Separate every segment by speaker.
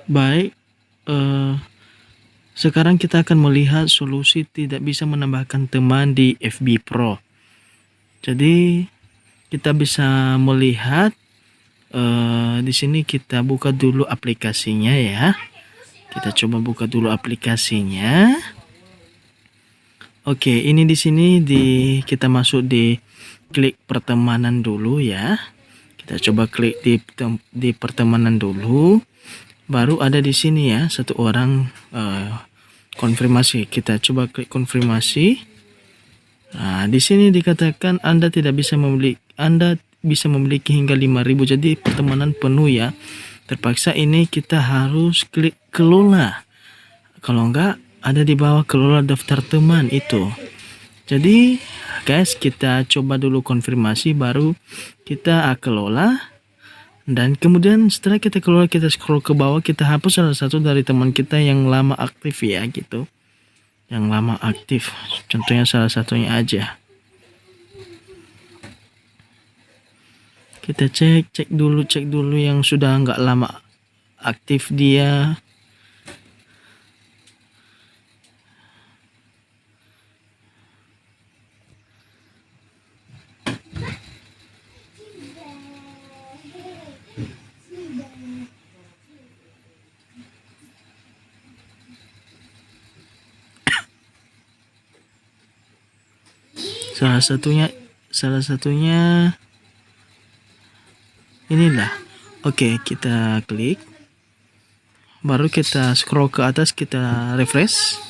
Speaker 1: Baik, eh, sekarang kita akan melihat solusi tidak bisa menambahkan teman di FB Pro. Jadi kita bisa melihat di sini kita buka dulu aplikasinya ya. Kita coba buka dulu aplikasinya. Oke, ini di sini kita masuk di klik pertemanan dulu ya. Kita coba klik di pertemanan dulu. Baru ada di sini ya satu orang konfirmasi. Kita coba klik konfirmasi. Nah, di sini dikatakan Anda bisa memiliki hingga 5.000. Jadi pertemanan penuh ya. Terpaksa ini kita harus klik kelola. Kalau enggak ada di bawah kelola daftar teman itu. Jadi guys, kita coba dulu konfirmasi baru kita kelola. Dan kemudian setelah kita keluar, kita scroll ke bawah, kita hapus salah satu dari teman kita yang lama aktif ya gitu. Yang lama aktif, contohnya salah satunya aja. Kita cek dulu yang sudah nggak lama aktif dia. Salah satunya inilah. Oke, kita klik. Baru kita scroll ke atas, kita refresh.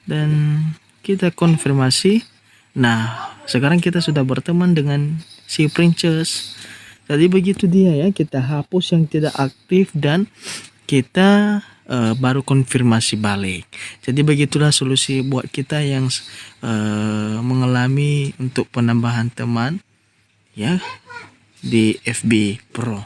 Speaker 1: Dan kita konfirmasi. Nah, sekarang kita sudah berteman dengan si Princess. Jadi begitu dia ya, kita hapus yang tidak aktif dan kita baru konfirmasi balik. Jadi begitulah solusi buat kita yang mengalami untuk penambahan teman ya di FB Pro.